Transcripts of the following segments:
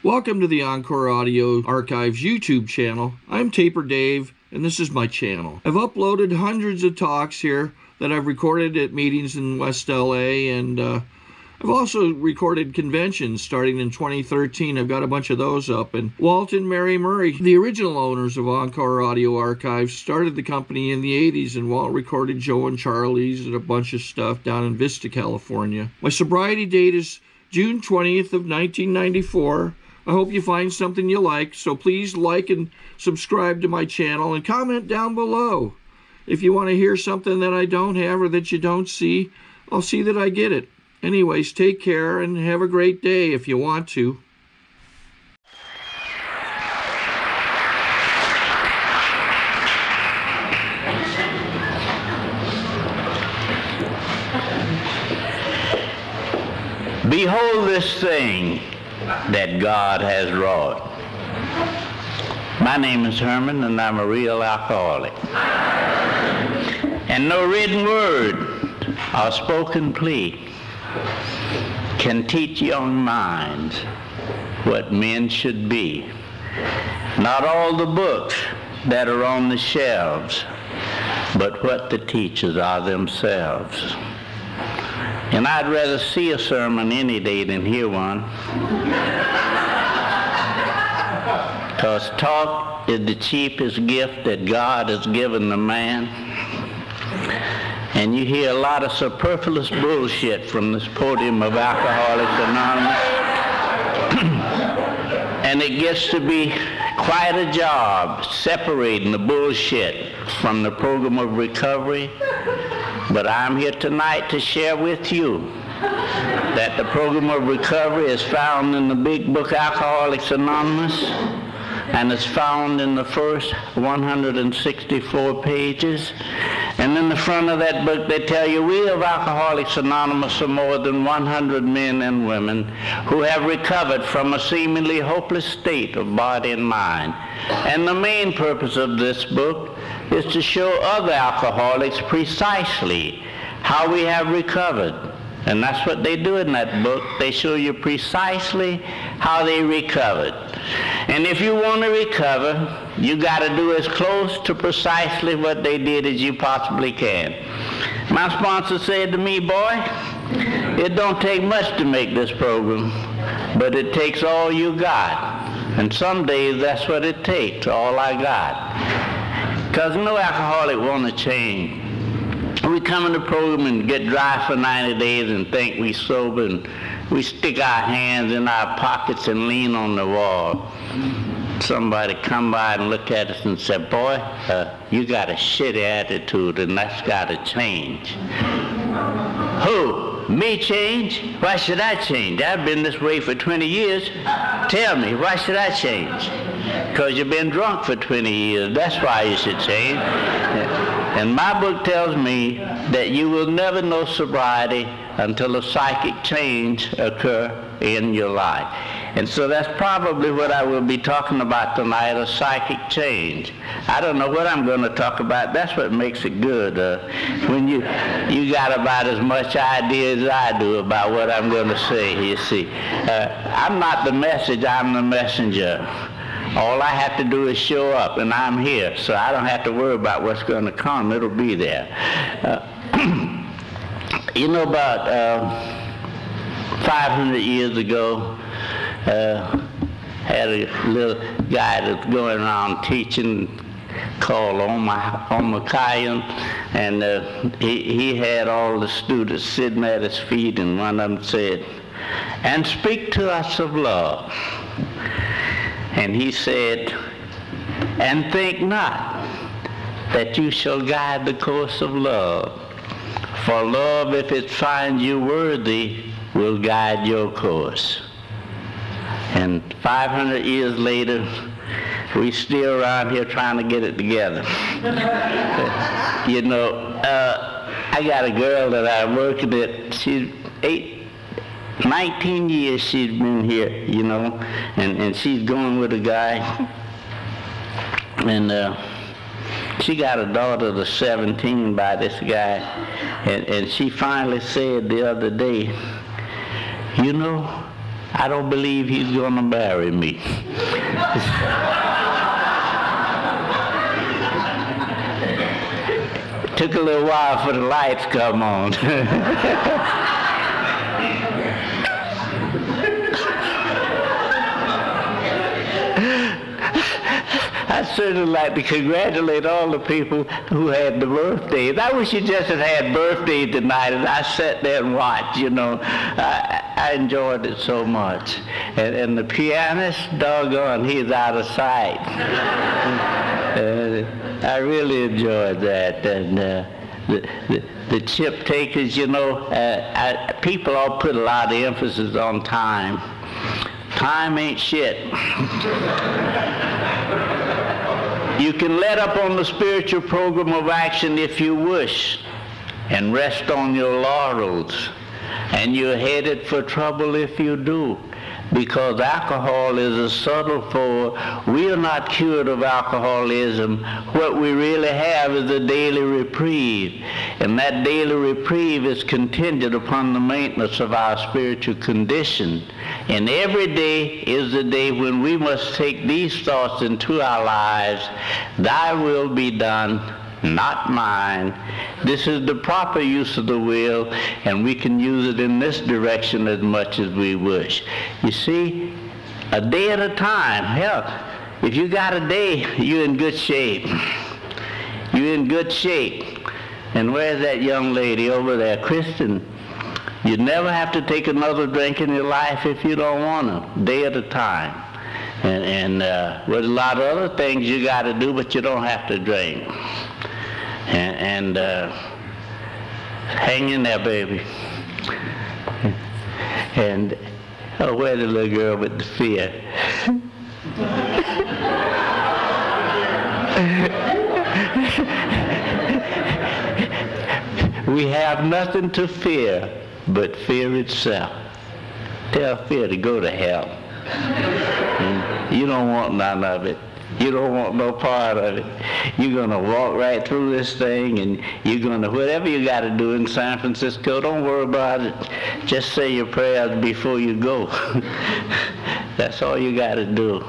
Welcome to the Encore Audio Archives YouTube channel. I'm Taper Dave, and this is my channel. I've uploaded hundreds of talks here that I've recorded at meetings in West LA, and I've also recorded conventions starting in 2013. I've got a bunch of those up. And Walt and Mary Murray, the original owners of Encore Audio Archives, started the company in the 80s, and Walt recorded Joe and Charlie's and a bunch of stuff down in Vista, California. My sobriety date is June 20th of 1994. I hope you find something you like, so please like and subscribe to my channel and comment down below. If you want to hear something that I don't have or that you don't see, I'll see that I get it. Anyways, take care and have a great day if you want to. Behold this thing that God has wrought. My name is Herman, and I'm a real alcoholic. And no written word or spoken plea can teach young minds what men should be. Not all the books that are on the shelves, but what the teachers are themselves. And I'd rather see a sermon any day than hear one. Because talk is the cheapest gift that God has given the man. And you hear a lot of superfluous bullshit from this podium of Alcoholics Anonymous. And it gets to be quite a job separating the bullshit from the program of recovery. But I'm here tonight to share with you that the program of recovery is found in the big book Alcoholics Anonymous, and it's found in the first 164 pages. And in the front of that book they tell you we of Alcoholics Anonymous are more than 100 men and women who have recovered from a seemingly hopeless state of body and mind. And the main purpose of this book is to show other alcoholics precisely how we have recovered. And that's what they do in that book. They show you precisely how they recovered. And if you want to recover, you got to do as close to precisely what they did as you possibly can. My sponsor said to me, boy, it don't take much to make this program, but it takes all you got. And some days that's what it takes, all I got. Because no alcoholic want to change. We come in the program and get dry for 90 days and think we sober, and we stick our hands in our pockets and lean on the wall. Somebody come by and look at us and say, boy, you got a shitty attitude and that's got to change. Who? Me change? Why should I change? I've been this way for 20 years. Tell me, why should I change? Because you've been drunk for 20 years. That's why you should change. And my book tells me that you will never know sobriety until a psychic change occur in your life. And so that's probably what I will be talking about tonight, a psychic change. I don't know what I'm going to talk about. That's what makes it good. When you got about as much idea as I do about what I'm going to say, you see. I'm not the message, I'm the messenger. All I have to do is show up, and I'm here, so I don't have to worry about what's going to come. It'll be there. You know, about 500 years ago, had a little guy that's going around teaching called Omakayan, and he had all the students sitting at his feet, and one of them said, "And speak to us of love." And he said, "And think not that you shall guide the course of love, for love, if it finds you worthy, will guide your course." And 500 years later, we still around here trying to get it together. You know, I got a girl that I'm working at. She's 19 years she's been here, you know, and she's going with a guy. And she got a daughter that's 17 by this guy. And she finally said the other day, "You know, I don't believe he's going to marry me. Took a little while for the lights come on. I'd certainly like to congratulate all the people who had the birthdays. I wish you just had birthdays tonight, and I sat there and watched, you know. I enjoyed it so much. And the pianist, doggone, he's out of sight. I really enjoyed that. And the chip takers, you know, people all put a lot of emphasis on time. Time ain't shit. You can let up on the spiritual program of action if you wish and rest on your laurels, and you're headed for trouble if you do, because alcohol is a subtle force. We are not cured of alcoholism. What we really have is a daily reprieve, and that daily reprieve is contingent upon the maintenance of our spiritual condition. And every day is the day when we must take these thoughts into our lives. Thy will be done, not mine. This is the proper use of the will, and we can use it in this direction as much as we wish. You see, a day at a time. Hell, if you got a day, you're in good shape. You're in good shape. And where's that young lady over there, Kristen? You never have to take another drink in your life if you don't want to, day at a time. And with a lot of other things you got to do, but you don't have to drink. And hang in there, baby. And where's the little girl with the fear? We have nothing to fear but fear itself. Tell fear to go to hell. You don't want none of it. You don't want no part of it. You're going to walk right through this thing, and you're going to, whatever you got to do in San Francisco, don't worry about it. Just say your prayers before you go. That's all you got to do.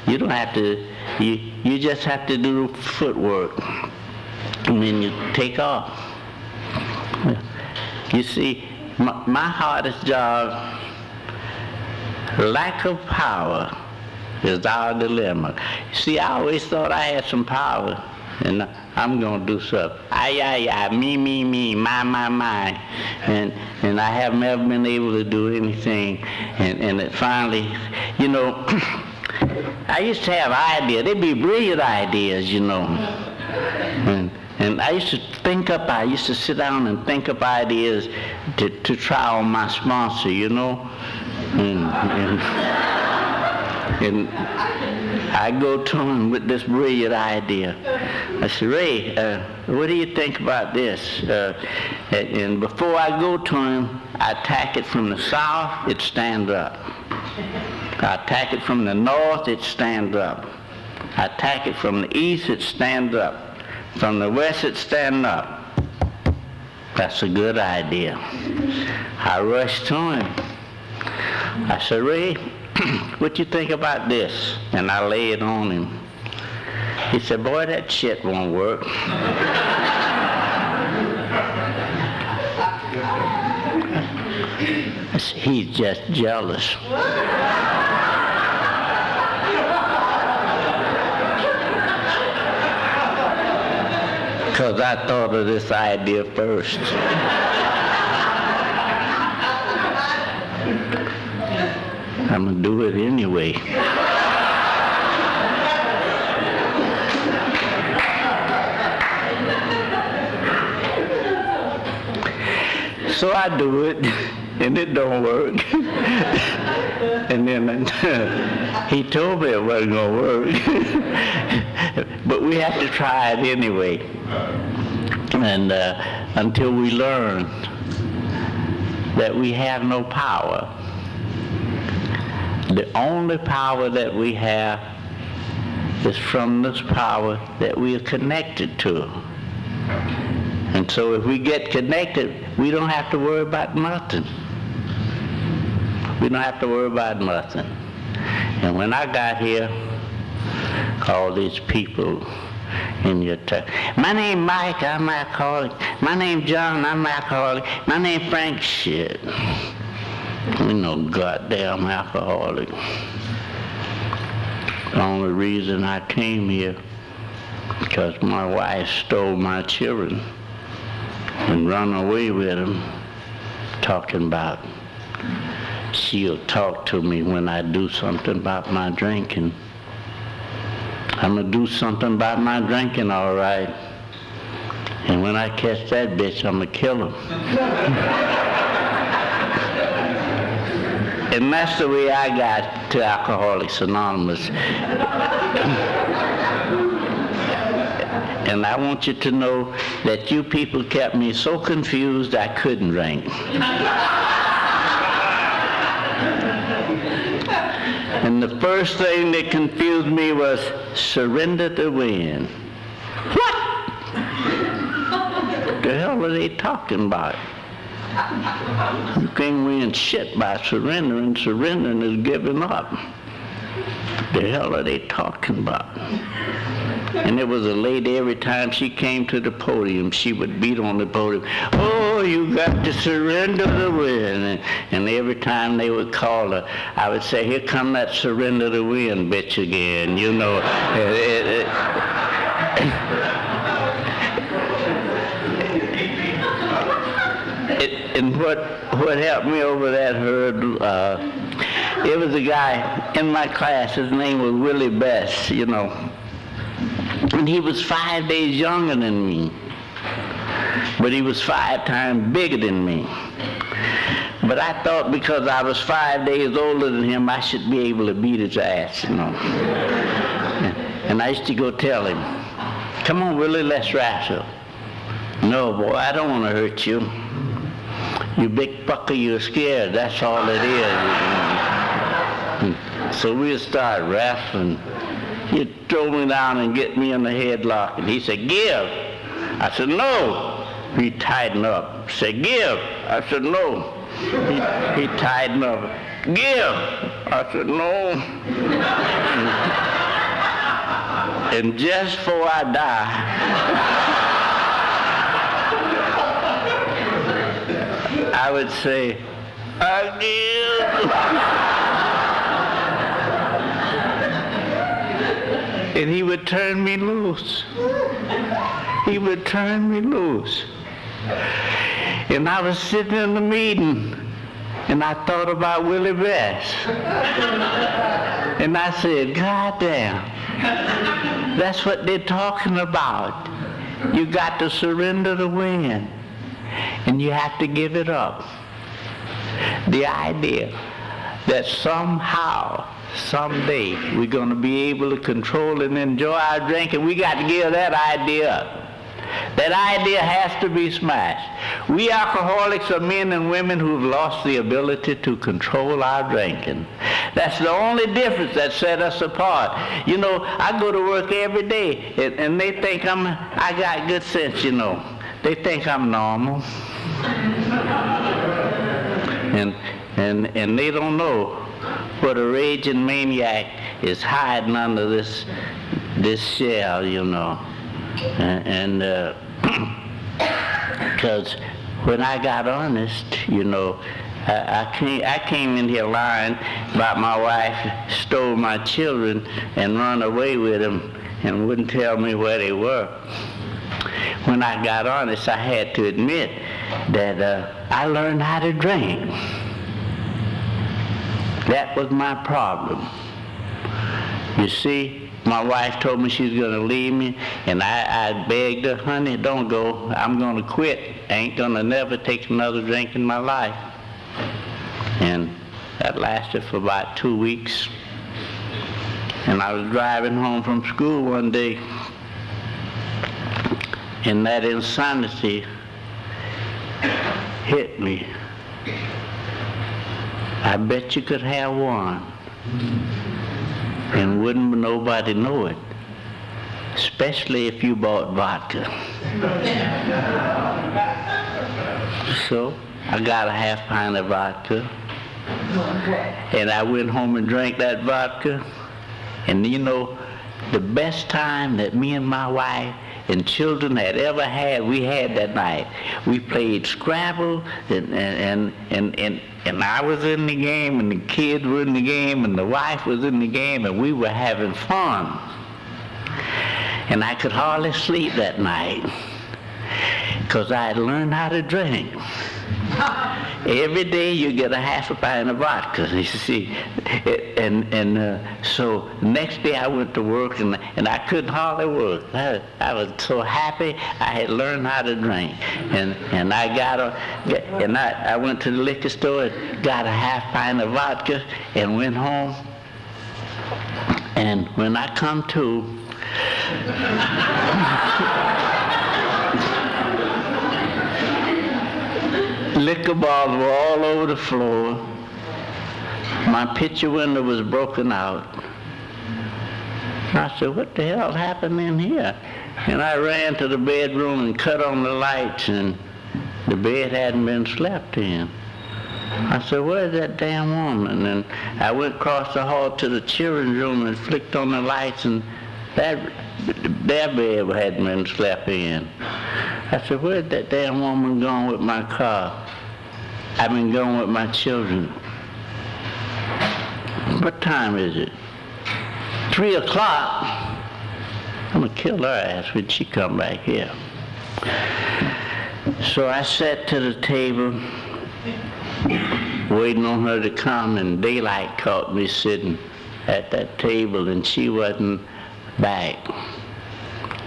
You don't have to, you just have to do footwork, and then you take off. You see, my hardest job, lack of power, is our dilemma. See, I always thought I had some power, and I'm going to do something. I, me, my. And I haven't ever been able to do anything. And it finally, you know, I used to have ideas. They'd be brilliant ideas, you know. And I used to I used to sit down and think up ideas to try on my sponsor, you know. And I go to him with this brilliant idea. I said, Ray, what do you think about this? And before I go to him, I attack it from the south, it stands up. I attack it from the north, it stands up. I attack it from the east, it stands up. From the west, it stands up. That's a good idea. I rushed to him. I said, Ray, what you think about this? And I lay it on him. He said, boy, that shit won't work. I said, he's just jealous. Because I thought of this idea first. I'm going to do it anyway. So I do it, and it don't work. And then he told me it wasn't going to work. But we have to try it anyway. And until we learn that we have no power. The only power that we have is from this power that we are connected to. And so if we get connected, we don't have to worry about nothing. We don't have to worry about nothing. And when I got here, all these people in your town. My name Mike, I'm alcoholic. My name John, I'm alcoholic. My name Frank, shit. We no goddamn alcoholic. The only reason I came here because my wife stole my children and run away with them, talking about she'll talk to me when I do something about my drinking. I'm gonna do something about my drinking, all right. And when I catch that bitch, I'm gonna kill him. And that's the way I got to Alcoholics Anonymous. And I want you to know that you people kept me so confused I couldn't drink. And the first thing that confused me was surrender to win. What? What the hell are they talking about? You can't win shit by surrendering. Surrendering is giving up. What the hell are they talking about? And there was a lady, every time she came to the podium, she would beat on the podium. Oh, you got to surrender to win. And every time they would call her, I would say, here come that surrender to win bitch again, you know. And what helped me over that hurdle, it was a guy in my class, his name was Willie Best, you know. And he was 5 days younger than me, but he was 5 times bigger than me. But I thought because I was 5 days older than him, I should be able to beat his ass, you know. And I used to go tell him, come on, Willie, let's wrestle. No, boy, I don't want to hurt you. You big fucker, you're scared. That's all it is. So we'd start wrestling. He'd throw me down and get me in the headlock. And he said, give. I said, no. He tightened up. Said, give. I said, no. He tightened up. Give. I said, no. And just before I die, I would say, I give. And he would turn me loose. He would turn me loose. And I was sitting in the meeting, and I thought about Willie Best. And I said, God damn, that's what they're talking about. You got to surrender to win, and you have to give it up. The idea that somehow, someday, we're going to be able to control and enjoy our drinking, we got to give that idea up. That idea has to be smashed. We alcoholics are men and women who've lost the ability to control our drinking. That's the only difference that set us apart. You know, I go to work every day, and they think I got good sense, you know. They think I'm normal. And they don't know what a raging maniac is hiding under this shell, you know. And because when I got honest, you know, I came in here lying about my wife stole my children and run away with them and wouldn't tell me where they were. When I got honest, I had to admit that I learned how to drink. That was my problem. You see, my wife told me she was going to leave me, and I begged her, honey, don't go. I'm going to quit. I ain't going to never take another drink in my life. And that lasted for about 2 weeks. And I was driving home from school one day, and that insanity hit me. I bet you could have one, and wouldn't nobody know it, especially if you bought vodka. So I got a half pint of vodka, And I went home and drank that vodka. And you know, the best time that me and my wife and children had ever had, we had that night. We played Scrabble, and I was in the game, and the kids were in the game, and the wife was in the game, and we were having fun. And I could hardly sleep that night because I had learned how to drink. Every day you get a half a pint of vodka, you see. So next day I went to work, and I couldn't hardly work. I was so happy I had learned how to drink. And I went to the liquor store and got a half pint of vodka and went home. And when I come to, liquor bottles were all over the floor. My picture window was broken out. I said, what the hell happened in here? And I ran to the bedroom and cut on the lights, and the bed hadn't been slept in. I said, where's that damn woman? And I went across the hall to the children's room and flicked on the lights, and their bed hadn't been slept in. I said, where's that damn woman gone with my car? I've been going with my children. What time is it? 3 o'clock. I'm gonna kill her ass when she come back here. So I sat to the table, waiting on her to come, and daylight caught me sitting at that table, and she wasn't back.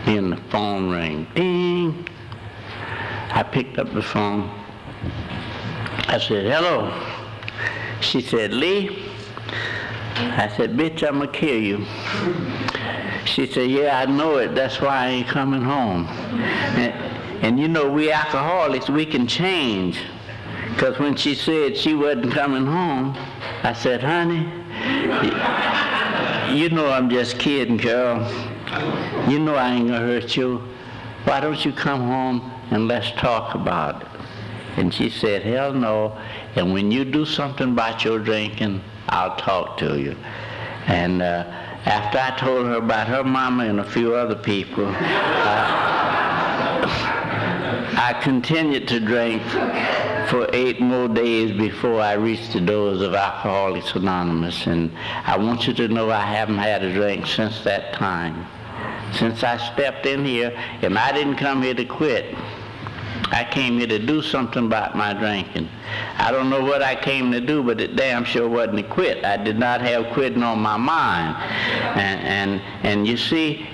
Then the phone rang. Ding. I picked up the phone. I said, hello. She said, Lee. I said, bitch, I'm gonna kill you. She said, yeah, I know it. That's why I ain't coming home. And you know, we alcoholics, we can change. Because when she said she wasn't coming home, I said, honey, you know I'm just kidding, girl. You know I ain't gonna hurt you. Why don't you come home and let's talk about it? And she said, hell no. And when you do something about your drinking, I'll talk to you. And after I told her about her mama and a few other people, I continued to drink for 8 more days before I reached the doors of Alcoholics Anonymous. And I want you to know I haven't had a drink since that time. Since I stepped in here, and I didn't come here to quit. I came here to do something about my drinking. I don't know what I came to do, but it damn sure wasn't to quit. I did not have quitting on my mind. And you see,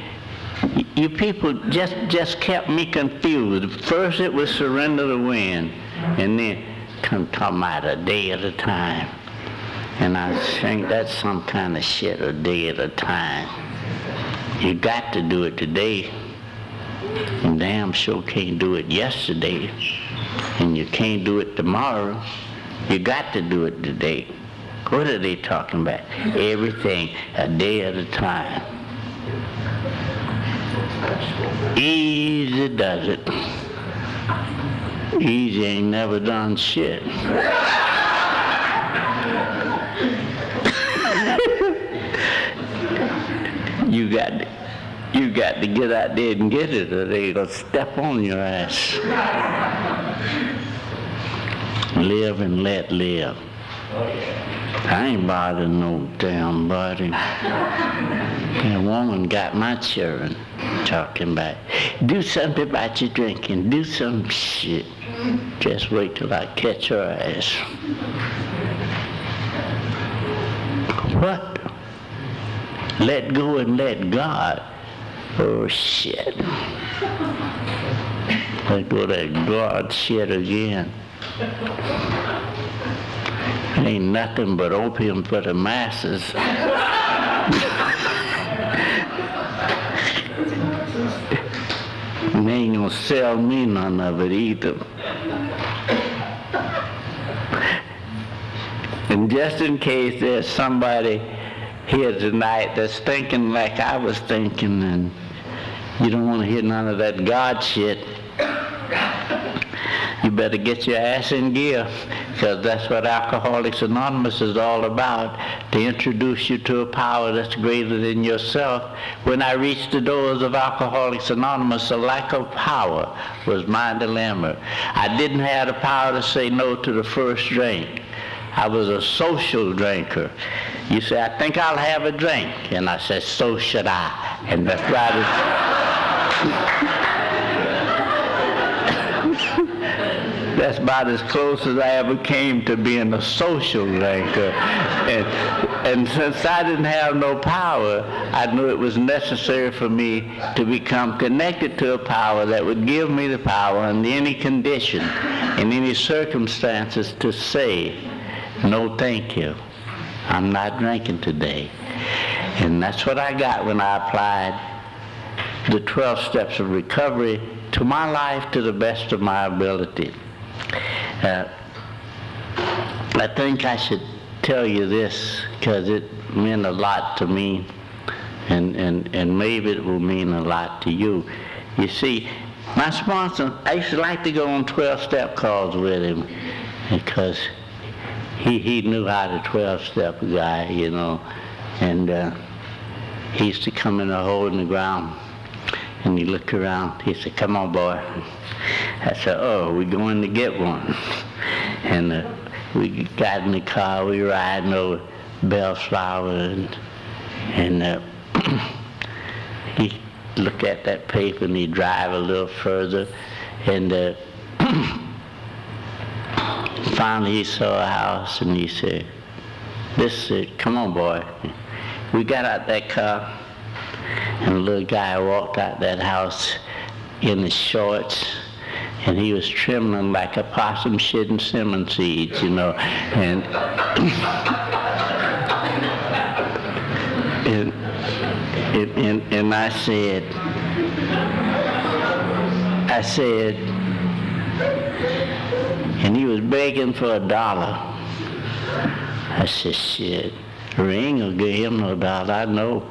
you people just kept me confused. First it was surrender to win, and then come talking about a day at a time. And I think that's some kind of shit, a day at a time. You got to do it today. You damn sure can't do it yesterday, and you can't do it tomorrow. You got to do it today. What are they talking about? Everything a day at a time. Easy does it. Easy ain't never done shit. You got to get out there and get it, or they gonna step on your ass. Live and let live. I ain't bothering no damn body. That woman got my children talking about, do something about your drinking, do some shit. Just wait till I catch her ass. What? Let go and let God. Oh, shit. Let go that God shit again. Ain't nothing but opium for the masses. And they ain't gonna sell me none of it either. And just in case there's somebody here tonight that's thinking like I was thinking, and you don't want to hear none of that God shit, you better get your ass in gear, because that's what Alcoholics Anonymous is all about, to introduce you to a power that's greater than yourself. When I reached the doors of Alcoholics Anonymous, a lack of power was my dilemma. I didn't have the power to say no to the first drink. I was a social drinker. You say, I think I'll have a drink. And I said, so should I. And that's about as close as I ever came to being a social drinker. And since I didn't have no power, I knew it was necessary for me to become connected to a power that would give me the power in any condition, in any circumstances, to say, no, thank you. I'm not drinking today. And that's what I got when I applied the 12 steps of recovery to my life to the best of my ability. I think I should tell you this because it meant a lot to me, and maybe it will mean a lot to you. You see, my sponsor, I used to like to go on 12-step calls with him because he knew how to 12-step guy, you know, and he used to come in a hole in the ground, and he'd look around. He said, come on, boy. I said, oh, we're going to get one. And we got in the car, we were riding over Bellflower, and he looked at that paper and he'd drive a little further, and finally he saw a house and he said, come on, boy. We got out that car, and the little guy walked out that house in his shorts, and he was trembling like a possum shedding cinnamon seeds, you know. And I said, and he was begging for $1. I said, shit, we ain't gonna give him no $1. I know.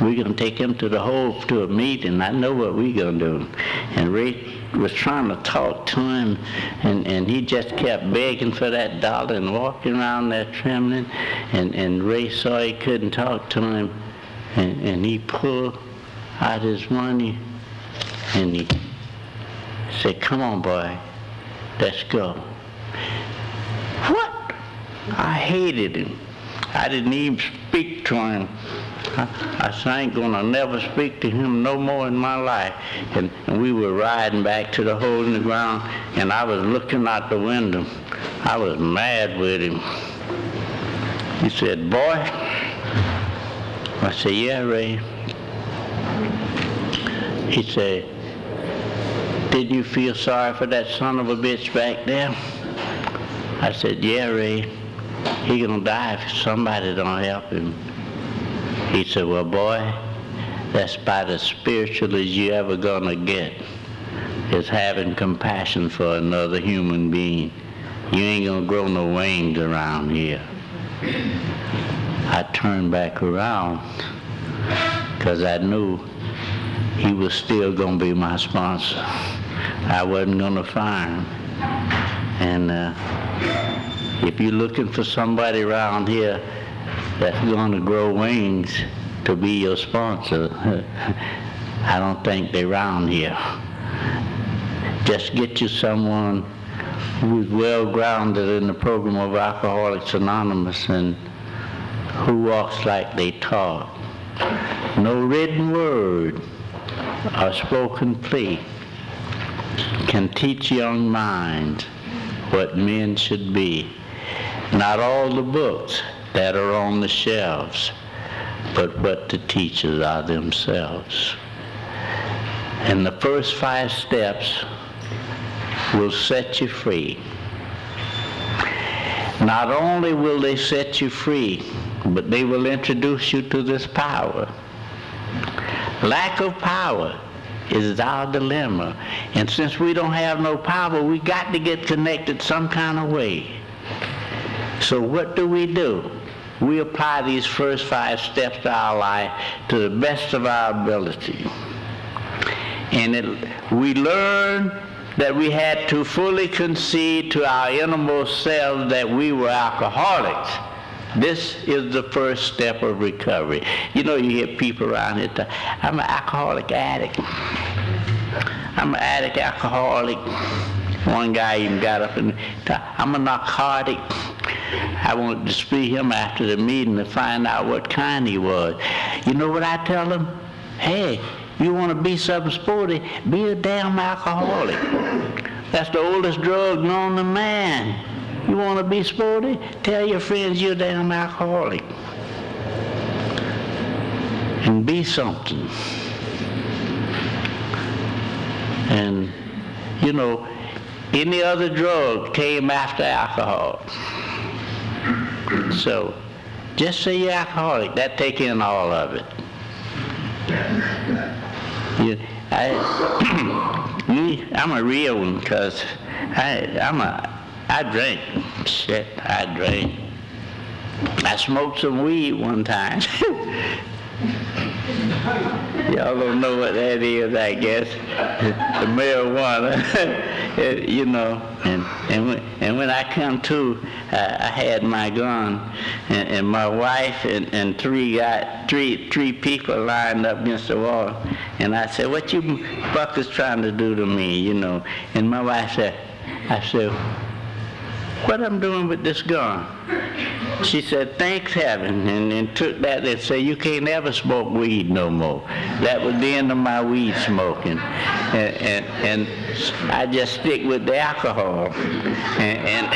We're gonna take him to the hole to a meeting. I know what we're gonna do. And Ray was trying to talk to him, and he just kept begging for that $1 and walking around there trembling. And Ray saw he couldn't talk to him, and he pulled out his money, and he said, come on, boy, let's go. What? I hated him. I didn't even speak to him. I said, I ain't gonna never speak to him no more in my life. And we were riding back to the hole in the ground, and I was looking out the window. I was mad with him. He said, boy. I said, yeah, Ray. He said, did you feel sorry for that son of a bitch back there? I said, yeah, Ray. He gonna die if somebody don't help him. He said, well, boy, that's about as spiritual as you ever gonna get, is having compassion for another human being. You ain't gonna grow no wings around here. I turned back around because I knew he was still gonna be my sponsor. I wasn't gonna fire him. And if you're looking for somebody around here that's gonna grow wings to be your sponsor, I don't think they're around here. Just get you someone who's well-grounded in the program of Alcoholics Anonymous and who walks like they talk. No written word or spoken plea can teach young minds what men should be. Not all the books that are on the shelves, but what the teachers are themselves. And the first 5 steps will set you free. Not only will they set you free, but they will introduce you to this power. Lack of power is our dilemma. And since we don't have no power, we got to get connected some kind of way. So what do? We apply these first 5 steps to our life to the best of our ability. And we learn that we had to fully concede to our innermost selves that we were alcoholics. This is the first step of recovery. You know, you hear people around here talk, I'm an alcoholic addict. I'm an addict alcoholic. One guy even got up and talked, I'm a narcotic. I wanted to speak him after the meeting to find out what kind he was. You know what I tell him? Hey, you want to be something sporty, be a damn alcoholic. That's the oldest drug known to man. You want to be sporty? Tell your friends you're a damn alcoholic. And be something. And, you know, any other drug came after alcohol. So, just say you're alcoholic. That take in all of it. I'm a real one because I drank. Shit, I drank. I smoked some weed one time. Y'all don't know what that is, I guess. The marijuana, you know. And when I come to, I had my gun, and my wife and three people lined up against the wall. And I said, "What you fuckers trying to do to me?" You know. And my wife said, "I said, what I'm doing with this gun?" She said, "Thanks heaven," and took that and said, "You can't ever smoke weed no more." That was the end of my weed smoking. And I just stick with the alcohol. And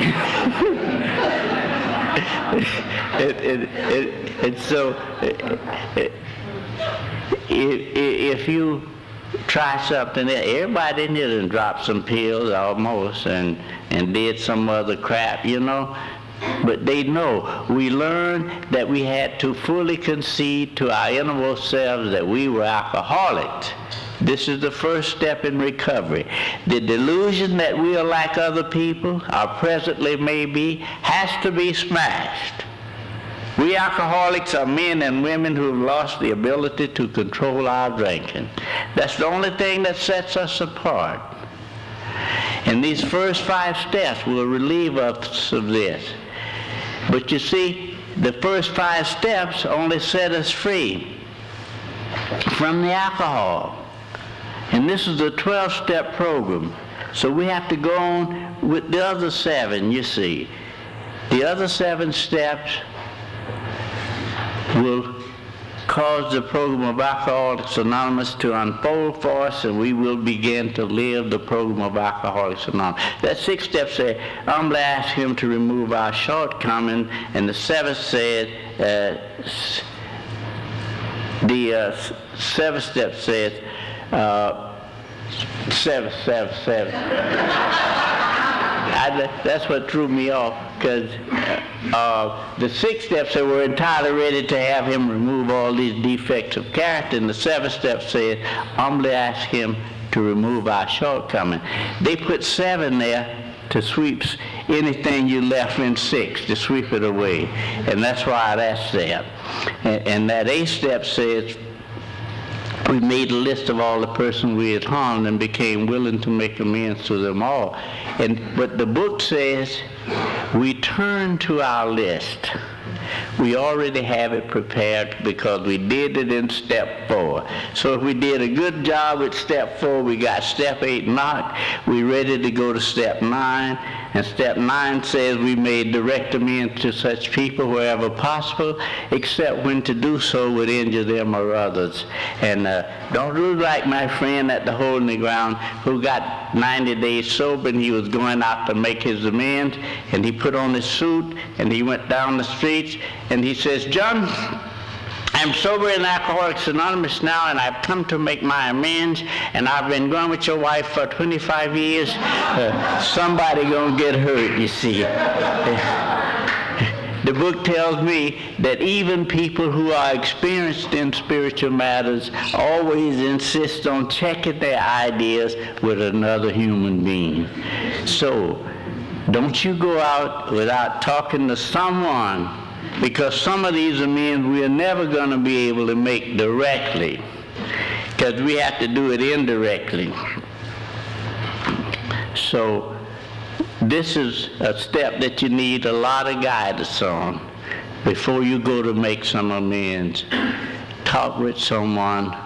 so if you try something, everybody in here done dropped some pills almost and did some other crap, you know. But they know. We learned that we had to fully concede to our innermost selves that we were alcoholics. This is the first step in recovery. The delusion that we are like other people, or presently may be, has to be smashed. We alcoholics are men and women who have lost the ability to control our drinking. That's the only thing that sets us apart. And these first 5 steps will relieve us of this. But you see, the first 5 steps only set us free from the alcohol. And this is a 12-step program. So we have to go on with the other 7, you see. The other 7 steps will cause the program of Alcoholics Anonymous to unfold for us, and we will begin to live the program of Alcoholics Anonymous. That 6th step says, humbly ask him to remove our shortcomings, and the 7th said, the 7th step says, 7. That's what threw me off, because the 6th step said we're entirely ready to have him remove all these defects of character, and the 7th step said humbly ask him to remove our shortcomings. They put 7 there to sweep anything you left in 6, to sweep it away, and that's why that's there. And that 8th step says we made a list of all the persons we had harmed and became willing to make amends to them all. But the book says we turn to our list. We already have it prepared because we did it in step 4. So if we did a good job with step 4, we got step 8 knocked, we're ready to go to step 9. And step 9 says we made direct amends to such people wherever possible, except when to do so would injure them or others. And don't do like my friend at the Hole in the Ground who got 90 days sober, and he was going out to make his amends, and he put on his suit and he went down the streets and he says, "John, I'm sober in Alcoholics Anonymous now, and I've come to make my amends, and I've been going with your wife for 25 years. Somebody gonna get hurt, you see." The book tells me that even people who are experienced in spiritual matters always insist on checking their ideas with another human being. So, don't you go out without talking to someone, because some of these amends we are never going to be able to make directly, because we have to do it indirectly. So this is a step that you need a lot of guidance on before you go to make some amends. Talk with someone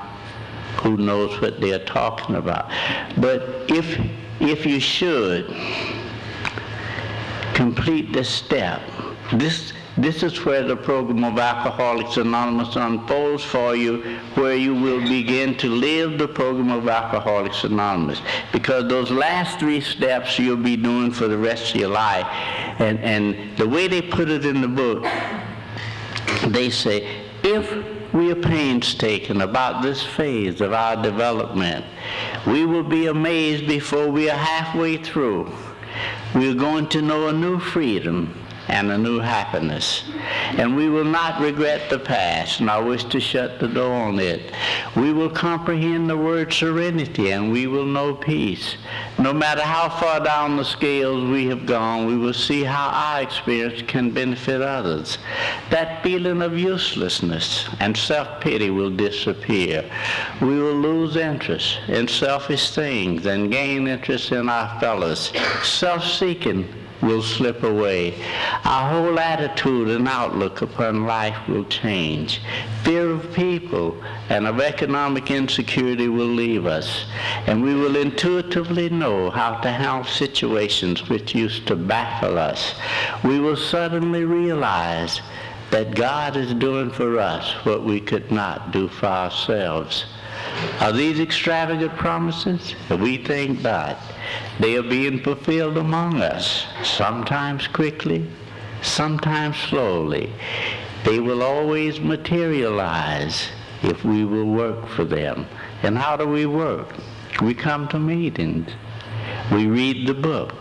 who knows what they're talking about. But if you should complete this step, this is where the program of Alcoholics Anonymous unfolds for you, where you will begin to live the program of Alcoholics Anonymous. Because those last 3 steps you'll be doing for the rest of your life. And the way they put it in the book, they say, if we are painstaking about this phase of our development, we will be amazed before we are halfway through. We are going to know a new freedom and a new happiness. And we will not regret the past, nor wish to shut the door on it. We will comprehend the word serenity, and we will know peace. No matter how far down the scales we have gone, we will see how our experience can benefit others. That feeling of uselessness and self-pity will disappear. We will lose interest in selfish things and gain interest in our fellows. Self-seeking will slip away. Our whole attitude and outlook upon life will change. Fear of people and of economic insecurity will leave us, and we will intuitively know how to handle situations which used to baffle us. We will suddenly realize that God is doing for us what we could not do for ourselves. Are these extravagant promises? We think not. They are being fulfilled among us, sometimes quickly, sometimes slowly. They will always materialize if we will work for them. And how do we work? We come to meetings. We read the book.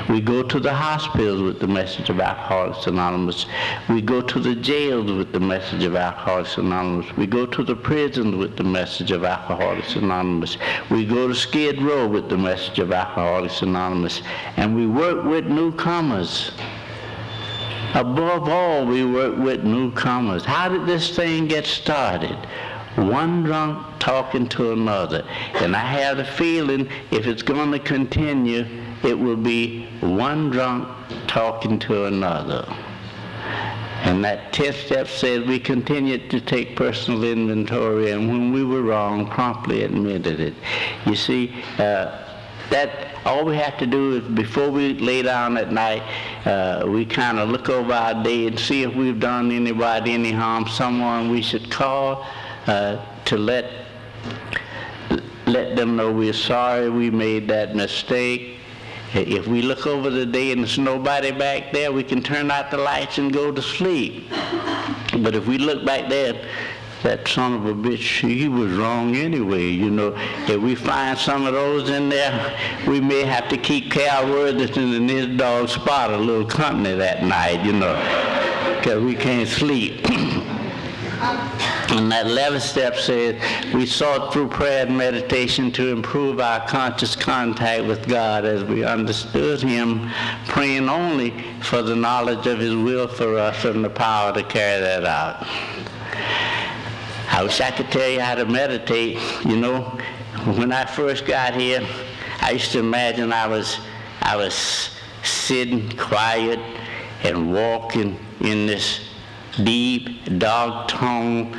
We go to the hospitals with the message of Alcoholics Anonymous. We go to the jails with the message of Alcoholics Anonymous. We go to the prisons with the message of Alcoholics Anonymous. We go to Skid Row with the message of Alcoholics Anonymous. And we work with newcomers. Above all, we work with newcomers. How did this thing get started? One drunk talking to another. And I have the feeling if it's going to continue, it will be one drunk talking to another. And that 10th step says we continued to take personal inventory, and when we were wrong, promptly admitted it. You see, that all we have to do is before we lay down at night, we kind of look over our day and see if we've done anybody any harm, someone we should call to let them know we're sorry we made that mistake. If we look over the day and there's nobody back there, we can turn out the lights and go to sleep. But if we look back there, that son of a bitch, he was wrong anyway, you know. If we find some of those in there, we may have to keep Cal Worthington and his dog Spot a little company that night, you know, because we can't sleep. And that 11th step says we sought through prayer and meditation to improve our conscious contact with God as we understood Him, praying only for the knowledge of His will for us and the power to carry that out. I wish I could tell you how to meditate. You know, when I first got here, I used to imagine I was sitting quiet and walking in this deep, dark tunnel.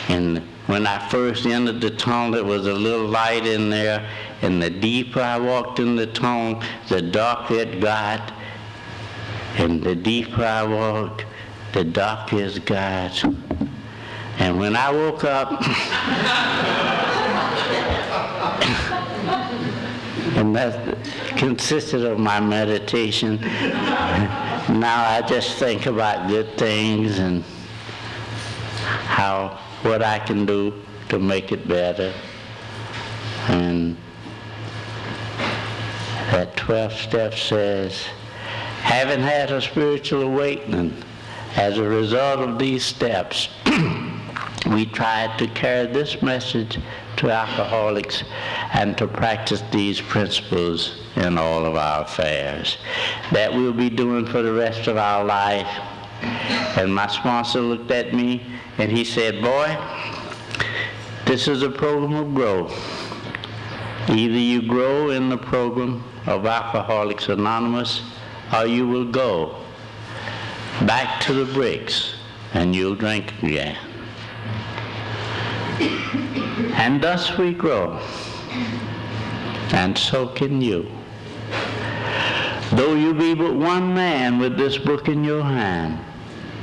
And when I first entered the tunnel, there was a little light in there. And the deeper I walked in the tunnel, the darker it got. And the deeper I walked, the darker it got. And when I woke up, and that consisted of my meditation, now I just think about good things and what I can do to make it better. And that 12th step says, having had a spiritual awakening as a result of these steps, we tried to carry this message to alcoholics and to practice these principles in all of our affairs. That we'll be doing for the rest of our life. And my sponsor looked at me and he said, boy, this is a program of growth. Either you grow in the program of Alcoholics Anonymous, or you will go back to the bricks and you'll drink again. And thus we grow, and so can you. Though you be but one man with this book in your hand,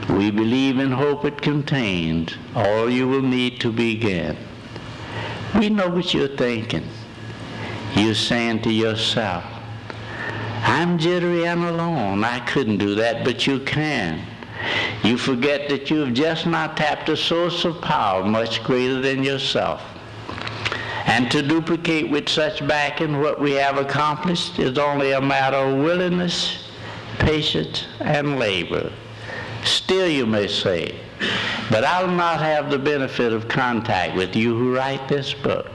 we believe and hope it contains all you will need to begin. We know what you're thinking. You're saying to yourself, I'm jittery and alone. I couldn't do that, but you can. You forget that you have just not tapped a source of power much greater than yourself. And to duplicate with such backing what we have accomplished is only a matter of willingness, patience, and labor. Still, you may say, but I'll not have the benefit of contact with you who write this book.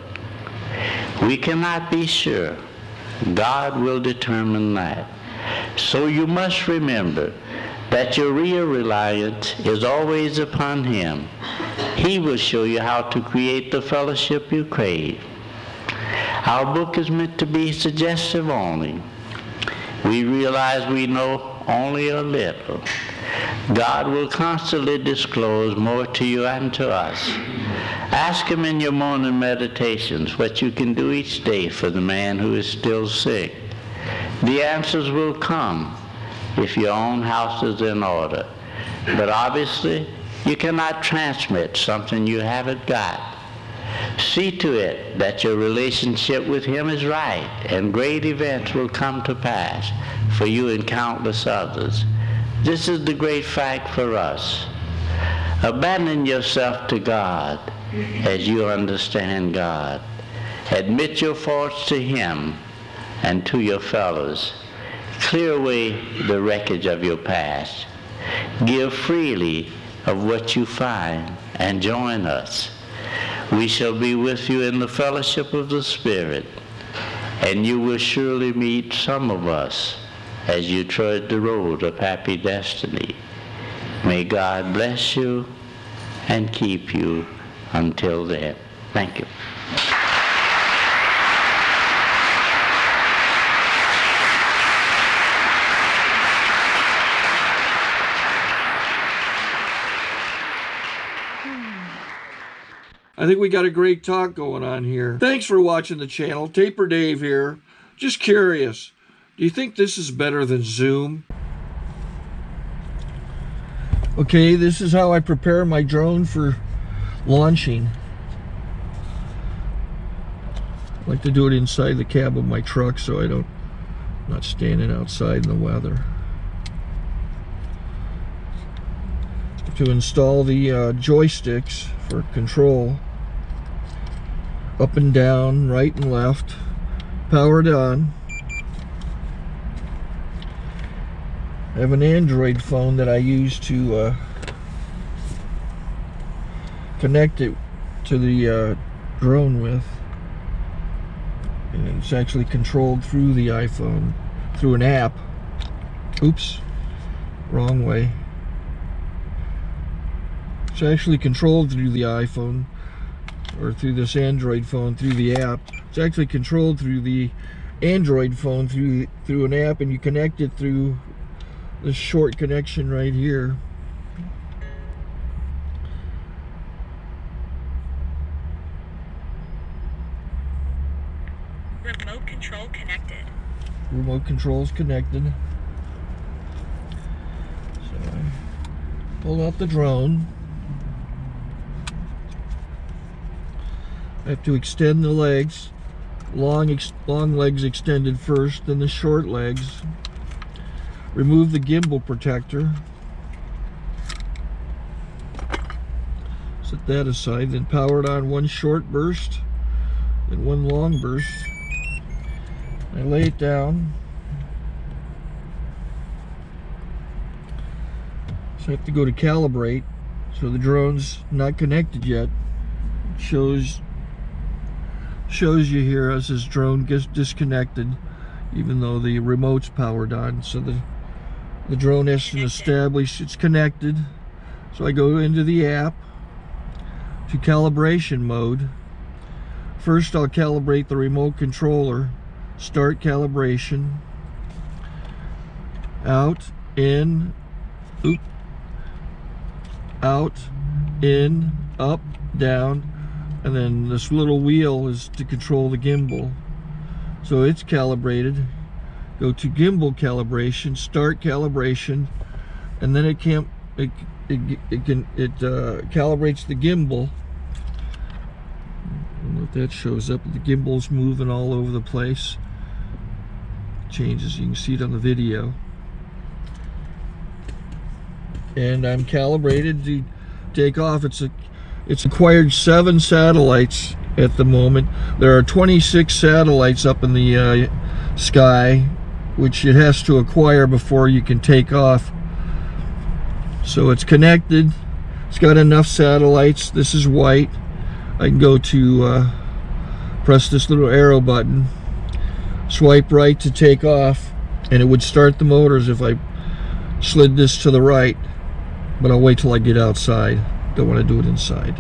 We cannot be sure. God will determine that. So you must remember that your real reliance is always upon Him. He will show you how to create the fellowship you crave. Our book is meant to be suggestive only. We realize we know only a little. God will constantly disclose more to you and to us. Ask Him in your morning meditations what you can do each day for the man who is still sick. The answers will come if your own house is in order. But obviously, you cannot transmit something you haven't got. See to it that your relationship with Him is right, and great events will come to pass for you and countless others. This is the great fact for us. Abandon yourself to God as you understand God. Admit your faults to Him and to your fellows. Clear away the wreckage of your past. Give freely of what you find and join us. We shall be with you in the fellowship of the Spirit, and you will surely meet some of us as you tread the road of happy destiny. May God bless you and keep you until then. Thank you. I think we got a great talk going on here. Thanks for watching the channel. Taper Dave here. Just curious, do you think this is better than Zoom? Okay, this is how I prepare my drone for launching. I like to do it inside the cab of my truck so I'm not standing outside in the weather. To install the joysticks for control, up and down, right and left, powered on. I have an Android phone that I use to connect it to the drone with, and it's actually controlled through the iPhone, through an app. Oops, wrong way. It's actually controlled through the iPhone, or through this Android phone, through the app. It's actually controlled through the Android phone through an app, and you connect it through this short connection right here. Remote control connected. Remote control's connected. So I pull out the drone. I have to extend the legs. Long legs extended first, then the short legs. Remove the gimbal protector. Set that aside, then power it on one short burst, then one long burst. I lay it down. So I have to go to calibrate. So the drone's not connected yet. It shows you here as this drone gets disconnected, even though the remote's powered on. So the drone has to establish it's connected. So I go into the app to calibration mode. First I'll calibrate the remote controller. Start calibration. Out, in, oop, out, in, up, down, and then this little wheel is to control the gimbal. So it's calibrated. Go to gimbal calibration, start calibration, and then it calibrates the gimbal. I don't know if that shows up. The gimbal's moving all over the place. Changes, you can see it on the video. And I'm calibrated to take off. It's acquired 7 satellites at the moment. There are 26 satellites up in the sky, which it has to acquire before you can take off. So it's connected. It's got enough satellites. This is white. I can go to press this little arrow button, swipe right to take off, and it would start the motors if I slid this to the right. But I'll wait till I get outside. Don't want to do it inside.